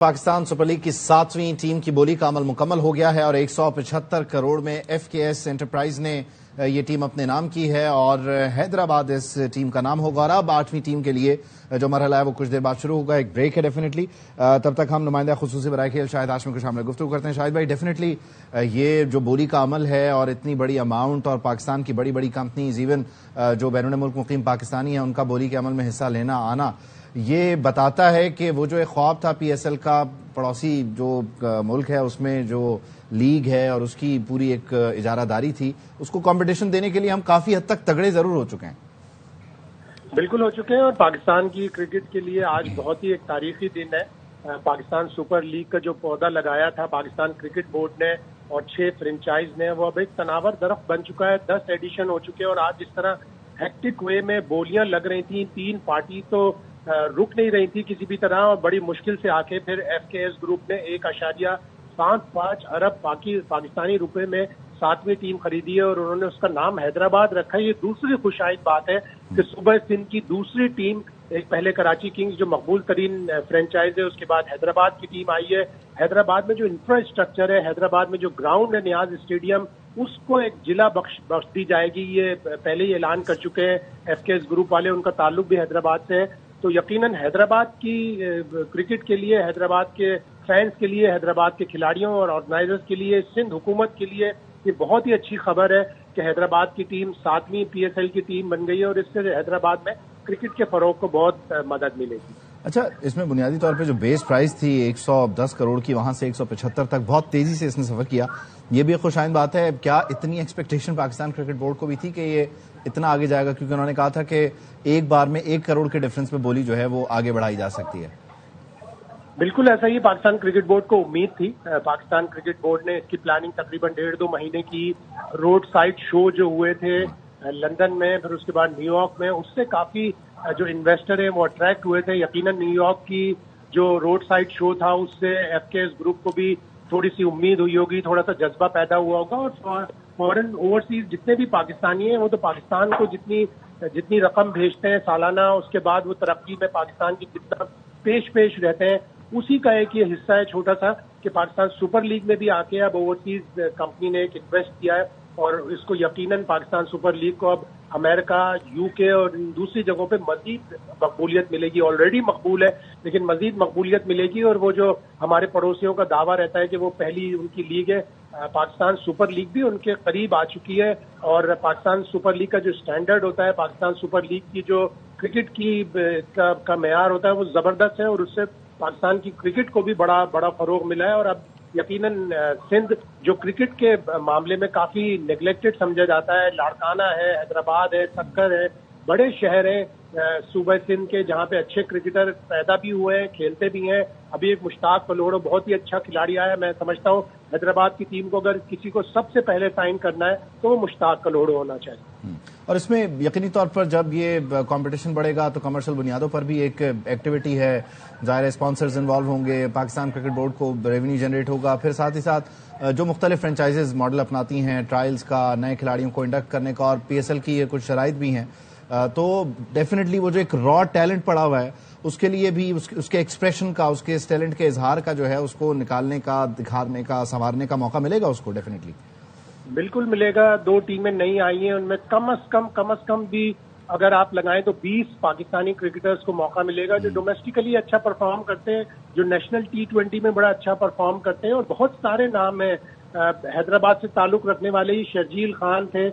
Pakistan super league کی 7ویں team کی بولی کا عمل مکمل ہو گیا ہے اور 175 کروڑ میں ایف کے ایس انٹرپرائز نے یہ ٹیم اپنے نام کی ہے اور حیدرآباد اس ٹیم کا نام ہوگا اور اب 8ویں ٹیم کے لیے جو مرحلہ ہے وہ کچھ دیر بعد شروع ہوگا. ایک بریک ہے ڈیفینیٹلی. تب تک ہم نمائندہ خصوصی برائے کھیل شاہد ہاشمی کے سامنے گفتگو کرتے ہیں. شاہد بھائی، ڈیفینیٹلی یہ جو بولی کا عمل ہے اور اتنی بڑی اماؤنٹ اور پاکستان کی بڑی بڑی کمپنیز ایون جو بیرون ملک مقیم پاکستانی ہیں ان کا بولی کے عمل میں حصہ لینا آنا یہ بتاتا ہے کہ وہ جو ایک خواب تھا پی ایس ایل کا، پڑوسی جو ملک ہے اس میں جو لیگ ہے اور اس کی پوری ایک اجارہ داری تھی، اس کو کمپٹیشن دینے کے لیے ہم کافی حد تک تگڑے ضرور ہو چکے ہیں. بالکل ہو چکے ہیں، اور پاکستان کی کرکٹ کے لیے آج بہت ہی ایک تاریخی دن ہے. پاکستان سپر لیگ کا جو پودا لگایا تھا پاکستان کرکٹ بورڈ نے اور 6 فرنچائز نے، وہ اب ایک تناور درخت بن چکا ہے. 10 ایڈیشن ہو چکے ہیں اور آج جس طرح ہیکٹک وے میں بولیاں لگ رہی تھیں، 3 پارٹی تو رک نہیں رہی تھی کسی بھی طرح، اور بڑی مشکل سے آ کے پھر ایف کے ایس گروپ نے 1.75 ارب پاکستانی روپے میں 7ویں ٹیم خریدی ہے اور انہوں نے اس کا نام حیدرآباد رکھا ہے. یہ دوسری خوشائند بات ہے کہ صوبہ سندھ کی دوسری ٹیم، ایک پہلے کراچی کنگز جو مقبول ترین فرنچائز ہے، اس کے بعد حیدرآباد کی ٹیم آئی ہے. حیدرآباد میں جو انفراسٹرکچر ہے، حیدرآباد میں جو گراؤنڈ ہے نیاز اسٹیڈیم، اس کو ایک ضلع بخش دی جائے گی. یہ پہلے ہی اعلان کر چکے ہیں ایف کے ایس گروپ والے، ان کا تعلق بھی حیدرآباد سے ہے. تو یقیناً حیدرآباد کی کرکٹ کے لیے، حیدرآباد کے فینس کے لیے، حیدرآباد کے کھلاڑیوں اور آرگنائزرز کے لیے، سندھ حکومت کے لیے یہ بہت ہی اچھی خبر ہے کہ حیدرآباد کی ٹیم 7ویں پی ایس ایل کی ٹیم بن گئی ہے اور اس سے حیدرآباد میں کرکٹ کے فروغ کو بہت مدد ملے گی. اچھا، اس میں بنیادی طور پہ جو بیس پرائز تھی 110 کروڑ کی، وہاں سے 175 تک بہت تیزی سے اس نے سفر کیا. یہ بھی ایک خوشائند بات ہے. کیا اتنی ایکسپیکٹیشن پاکستان کرکٹ بورڈ کو بھی تھی کہ یہ اتنا آگے جائے گا؟ کیونکہ انہوں نے کہا تھا کہ ایک بار میں 1 کروڑ کے ڈفرنس میں بولی جو ہے وہ آگے بڑھائی جا سکتی ہے. بالکل ایسا ہی پاکستان کرکٹ بورڈ کو امید تھی. پاکستان کرکٹ بورڈ نے اس کی پلاننگ تقریباً 1.5-2 مہینے کی. روڈ سائڈ شو جو ہوئے تھے لندن میں، پھر اس کے بعد نیو یارک میں، اس سے کافی جو انویسٹر ہیں وہ اٹریکٹ ہوئے تھے. یقیناً نیو یارک کی جو روڈ سائڈ شو تھا اس سے ایف کے ایس گروپ کو بھی تھوڑی سی امید ہوئی ہوگی، تھوڑا سا جذبہ پیدا ہوا ہوگا. اور فورن اوورسیز جتنے بھی پاکستانی ہیں وہ تو پاکستان کو جتنی رقم بھیجتے ہیں سالانہ، اس کے بعد وہ ترقی میں پاکستان کی جتنا پیش رہتے ہیں، اسی کا ایک یہ حصہ ہے چھوٹا سا کہ پاکستان سپر لیگ میں بھی آ کے اب اوورسیز کمپنی نے ایک انویسٹ کیا ہے اور اس کو یقیناً پاکستان سپر لیگ کو اب امریکہ، یو کے اور دوسری جگہوں پہ مزید مقبولیت ملے گی. آلریڈی مقبول ہے لیکن مزید مقبولیت ملے گی. اور وہ جو ہمارے پڑوسیوں کا دعویٰ رہتا ہے کہ وہ پہلی ان کی لیگ ہے، پاکستان سپر لیگ بھی ان کے قریب آ چکی ہے. اور پاکستان سپر لیگ کا جو سٹینڈرڈ ہوتا ہے، پاکستان سپر لیگ کی جو کرکٹ کی کا معیار ہوتا ہے وہ زبردست ہے اور اس سے پاکستان کی کرکٹ کو بھی بڑا فروغ ملا ہے. اور اب یقیناً سندھ جو کرکٹ کے معاملے میں کافی نیگلیکٹڈ سمجھا جاتا ہے، لاڑکانہ ہے، حیدرآباد ہے، سکر ہے، بڑے شہر ہیں صوبہ سندھ کے جہاں پہ اچھے کرکٹر پیدا بھی ہوئے ہیں، کھیلتے بھی ہیں. ابھی ایک مشتاق کلوڑو بہت ہی اچھا کھلاڑی آیا ہے. میں سمجھتا ہوں حیدرآباد کی ٹیم کو اگر کسی کو سب سے پہلے سائن کرنا ہے تو وہ مشتاق کلوڑو ہونا چاہیے. اور اس میں یقینی طور پر جب یہ کمپٹیشن بڑھے گا تو کمرشل بنیادوں پر بھی ایک ایکٹیویٹی ہے، ظاہر اسپانسرز انوالو ہوں گے، پاکستان کرکٹ بورڈ کو ریونیو جنریٹ ہوگا. پھر ساتھ ہی ساتھ جو مختلف فرنچائزز ماڈل اپناتی ہیں ٹرائلز کا، نئے کھلاڑیوں کو انڈکٹ کرنے کا، اور پی ایس ایل کی یہ کچھ شرائط بھی ہیں، تو ڈیفینیٹلی وہ جو ایک را ٹیلنٹ پڑا ہوا ہے اس کے لیے بھی اس کے ایکسپریشن کا، اس کے اس ٹیلنٹ کے اظہار کا جو ہے اس کو نکالنے کا، دکھانے کا، سنوارنے کا موقع ملے گا اس کو ڈیفینیٹلی. بالکل ملے گا. 2 ٹیمیں نئی آئی ہیں، ان میں کم از کم بھی اگر آپ لگائیں تو 20 پاکستانی کرکٹرز کو موقع ملے گا جو ڈومیسٹیکلی اچھا پرفارم کرتے ہیں، جو نیشنل T20 میں بڑا اچھا پرفارم کرتے ہیں. اور بہت سارے نام ہیں. حیدرآباد سے تعلق رکھنے والے ہی شرجیل خان تھے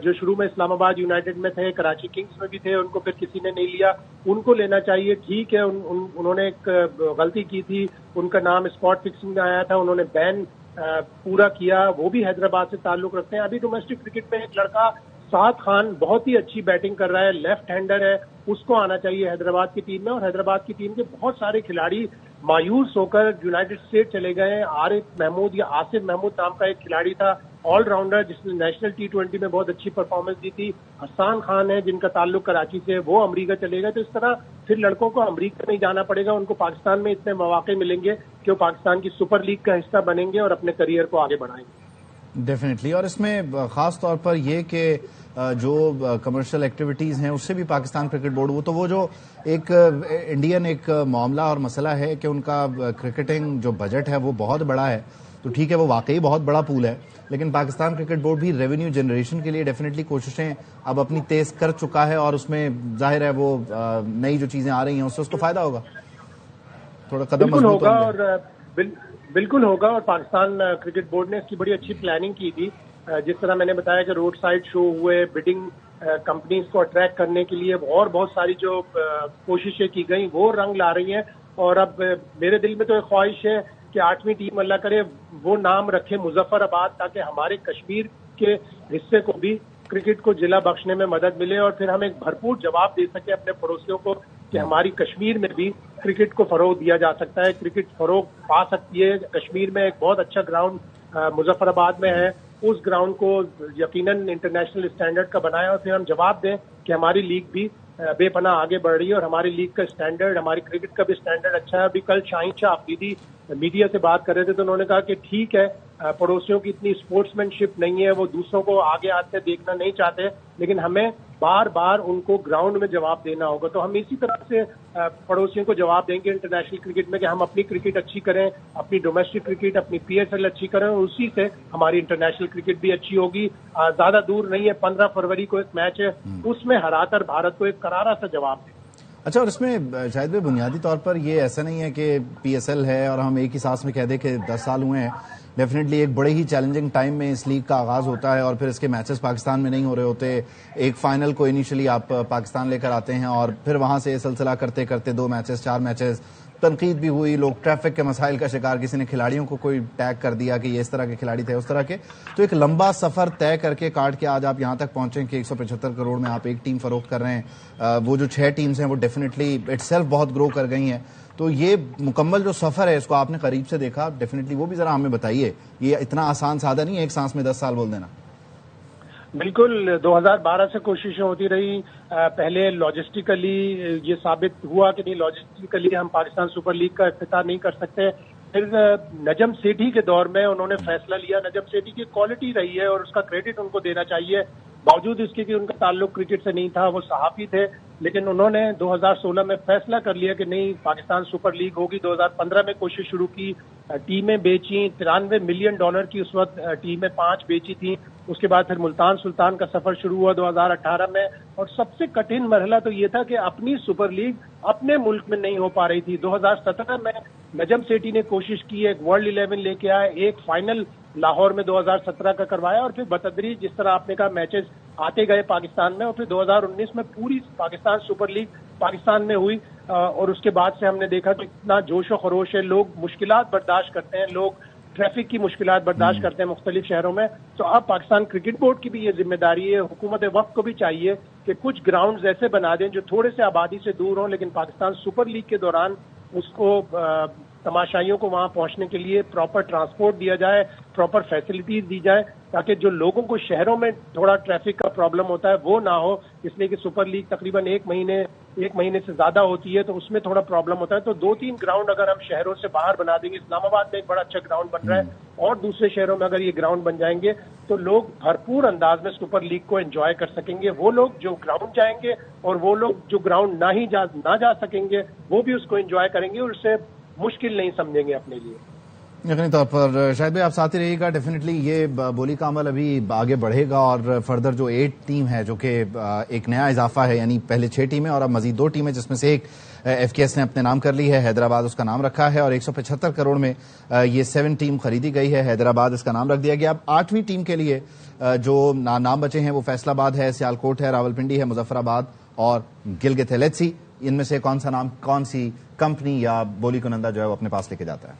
جو شروع میں اسلام آباد یونائیٹڈ میں تھے، کراچی کنگز میں بھی تھے، ان کو پھر کسی نے نہیں لیا. ان کو لینا چاہیے. ٹھیک ہے انہوں نے ایک غلطی کی تھی، ان کا نام اسپاٹ فکسنگ میں آیا تھا، انہوں نے بین پورا کیا. وہ بھی حیدرآباد سے تعلق رکھتے ہیں. ابھی ڈومیسٹک کرکٹ میں ایک لڑکا سعد خان بہت ہی اچھی بیٹنگ کر رہا ہے، لیفٹ ہینڈر ہے، اس کو آنا چاہیے حیدرآباد کی ٹیم میں. اور حیدرآباد کی ٹیم کے بہت سارے کھلاڑی مایوس ہو کر یونائیٹڈ اسٹیٹ چلے گئے ہیں. عارف محمود یا آصف محمود نام کا ایک کھلاڑی تھا، آل راؤنڈر، جس نے نیشنل T20 میں بہت اچھی پرفارمنس دی تھی. حسان خان ہے جن کا تعلق کراچی سے، وہ امریکہ چلے گئے. تو اس طرح پھر لڑکوں کو امریکہ نہیں جانا پڑے گا، ان کو پاکستان میں اتنے مواقع ملیں گے کہ وہ پاکستان کی سپر لیگ کا حصہ بنیں گے اور اپنے کریئر کو آگے بڑھائیں گے. ڈیفینیٹلی. اور اس میں خاص طور پر یہ کہ جو کمرشل ایکٹیویٹیز ہیں اس سے بھی پاکستان کرکٹ بورڈ وہ جو ایک انڈین ایک معاملہ اور مسئلہ ہے کہ ان کا کرکٹنگ جو بجٹ ہے وہ بہت بڑا ہے. تو ٹھیک ہے وہ واقعی بہت بڑا پول ہے, لیکن پاکستان کرکٹ بورڈ بھی ریونیو جنریشن کے لیے ڈیفینیٹلی کوششیں اب اپنی تیز کر چکا ہے, اور اس میں ظاہر ہے وہ نئی جو چیزیں آ رہی ہیں اس سے اس کو فائدہ ہوگا, تھوڑا قدم مضبوط ہوگا. اور بالکل ہوگا, اور پاکستان کرکٹ بورڈ نے اس کی بڑی اچھی پلاننگ کی تھی. جس طرح میں نے بتایا کہ روڈ سائڈ شو ہوئے, بڈنگ کمپنیز کو اٹریکٹ کرنے کے لیے اور بہت ساری جو کوششیں کی گئیں وہ رنگ لا رہی ہیں. اور اب میرے دل میں تو ایک خواہش ہے کہ 8ویں ٹیم اللہ کرے وہ نام رکھے مظفر آباد, تاکہ ہمارے کشمیر کے حصے کو بھی کرکٹ کو جلا بخشنے میں مدد ملے, اور پھر ہم ایک بھرپور جواب دے سکیں اپنے پڑوسیوں کو کہ ہماری کشمیر میں بھی کرکٹ کو فروغ دیا جا سکتا ہے, کرکٹ فروغ پا سکتی ہے. کشمیر میں ایک بہت اچھا گراؤنڈ مظفر آباد میں ہے, اس گراؤنڈ کو یقیناً انٹرنیشنل اسٹینڈرڈ کا بنایا, اور پھر ہم جواب دیں کہ ہماری لیگ بھی بے پناہ آگے بڑھ رہی ہے, اور ہماری لیگ کا اسٹینڈرڈ, ہماری کرکٹ کا بھی اسٹینڈرڈ اچھا ہے. ابھی کل شاہین شاہ آفریدی میڈیا سے بات کر رہے تھے تو انہوں نے کہا کہ ٹھیک ہے پڑوسیوں کی اتنی اسپورٹس مین شپ نہیں ہے, وہ دوسروں کو آگے آتے دیکھنا نہیں چاہتے, لیکن ہمیں بار بار ان کو گراؤنڈ میں جواب دینا ہوگا. تو ہم اسی طرح سے پڑوسیوں کو جواب دیں گے انٹرنیشنل کرکٹ میں کہ ہم اپنی کرکٹ اچھی کریں, اپنی ڈومیسٹک کرکٹ, اپنی PSL اچھی کریں, اور اسی سے ہماری انٹرنیشنل کرکٹ بھی اچھی ہوگی. زیادہ دور نہیں ہے, 15 فروری کو ایک میچ ہے, اس میں ہرا کر بھارت کو ایک کرارا سا جواب دیں. اچھا, اور اس میں شاید بھی بنیادی طور پر یہ ایسا نہیں ہے کہ PSL ہے اور ہم ایک ہی سانس میں کہہ دیں کہ 10 سال ہوئے ہیں. ڈیفینیٹلی ایک بڑے ہی چیلنجنگ ٹائم میں اس لیگ کا آغاز ہوتا ہے, اور پھر اس کے میچز پاکستان میں نہیں ہو رہے ہوتے. ایک فائنل کو انیشلی آپ پاکستان لے کر آتے ہیں, اور پھر وہاں سے سلسلہ کرتے کرتے 2 میچز 4 میچز, تنقید بھی ہوئی, لوگ ٹریفک کے مسائل کا شکار, کسی نے کھلاڑیوں کو کوئی ٹیگ کر دیا کہ یہ اس طرح کے کھلاڑی تھے اس طرح کے. تو ایک لمبا سفر طے کر کے کاٹ کے آج آپ یہاں تک پہنچیں کہ 175 کروڑ میں آپ ایک ٹیم فروخت کر رہے ہیں. وہ جو 6 ٹیمز ہیں وہ ڈیفینیٹلی اٹ سیلف بہت گرو کر گئی ہیں. تو یہ مکمل جو سفر ہے اس کو آپ نے قریب سے دیکھا, ڈیفینیٹلی وہ بھی ذرا ہمیں بتائیے. یہ اتنا آسان سادہ نہیں ہے ایک سانس میں 10 سال بول دینا. بالکل 2012 سے کوششیں ہوتی رہی. پہلے لاجسٹیکلی یہ ثابت ہوا کہ نہیں, لاجسٹیکلی ہم پاکستان سپر لیگ کا افتتاح نہیں کر سکتے. پھر نجم سیٹھی کے دور میں انہوں نے فیصلہ لیا. نجم سیٹھی کی کوالٹی رہی ہے اور اس کا کریڈٹ ان کو دینا چاہیے, باوجود اس کے کہ ان کا تعلق کرکٹ سے نہیں تھا, وہ صحافی تھے, لیکن انہوں نے 2016 میں فیصلہ کر لیا کہ نہیں پاکستان سپر لیگ ہوگی. 2015 میں کوشش شروع کی, ٹیمیں بیچیں, $93 ملین کی اس وقت ٹیمیں 5 بیچی تھیں. اس کے بعد پھر ملتان سلطان کا سفر شروع ہوا 2018 میں, اور سب سے کٹھن مرحلہ تو یہ تھا کہ اپنی سپر لیگ اپنے ملک میں نہیں ہو پا رہی تھی. 2017 میں نجم سیٹھی نے کوشش کی, ایک ورلڈ 11 لے کے آئے, ایک فائنل لاہور میں 2017 کا کروایا, اور پھر بتدریج جس طرح آپ نے کہا میچز آتے گئے پاکستان میں, اور پھر 2019 میں پوری پاکستان سپر لیگ پاکستان میں ہوئی. اور اس کے بعد سے ہم نے دیکھا کہ اتنا جوش و خروش ہے, لوگ مشکلات برداشت کرتے ہیں, لوگ ٹریفک کی مشکلات برداشت کرتے ہیں مختلف شہروں میں. تو اب پاکستان کرکٹ بورڈ کی بھی یہ ذمہ داری ہے, حکومت وقت کو بھی چاہیے کہ کچھ گراؤنڈز ایسے بنا دیں جو تھوڑے سے آبادی سے دور ہوں, لیکن پاکستان سپر لیگ کے دوران اس کو تماشائیوں کو وہاں پہنچنے کے لیے پراپر ٹرانسپورٹ دیا جائے, پراپر فیسلٹیز دی جائے, تاکہ جو لوگوں کو شہروں میں تھوڑا ٹریفک کا پرابلم ہوتا ہے وہ نہ ہو. اس لیے کہ سپر لیگ تقریباً ایک مہینے سے زیادہ ہوتی ہے, تو اس میں تھوڑا پرابلم ہوتا ہے. تو 2-3 گراؤنڈ اگر ہم شہروں سے باہر بنا دیں گے, اسلام آباد میں ایک بڑا اچھا گراؤنڈ بن رہا ہے, اور دوسرے شہروں میں اگر یہ گراؤنڈ بن جائیں گے تو لوگ بھرپور انداز میں سپر لیگ کو انجوائے کر سکیں گے. وہ لوگ جو گراؤنڈ جائیں گے اور وہ لوگ جو گراؤنڈ نہ جا سکیں گے وہ بھی اس کو انجوائے کریں گے, اور اسے مشکل نہیں سمجھیں گے اپنے لیے. یقینی طور پر شاید بھی آپ ساتھ ہی رہیے گا. ڈیفینیٹلی یہ بولی کا عمل ابھی آگے بڑھے گا, اور فردر جو 8 ٹیم ہے جو کہ ایک نیا اضافہ ہے, یعنی پہلے 6 ٹیمیں اور اب مزید 2 ٹیمیں, جس میں سے ایک FKS نے اپنے نام کر لی ہے, حیدرآباد اس کا نام رکھا ہے, اور 175 کروڑ میں یہ 7 ٹیم خریدی گئی ہے, حیدرآباد اس کا نام رکھ دیا گیا. اب 8ویں ٹیم کے لیے جو نام بچے ہیں وہ فیصل آباد ہے, سیالکوٹ ہے, راولپنڈی ہے, مظفر آباد اور گلگت ہے. لیٹس سی ان میں سے کون سا نام کون سی کمپنی یا بولی کنندہ جو ہے وہ اپنے پاس لے کے جاتا ہے.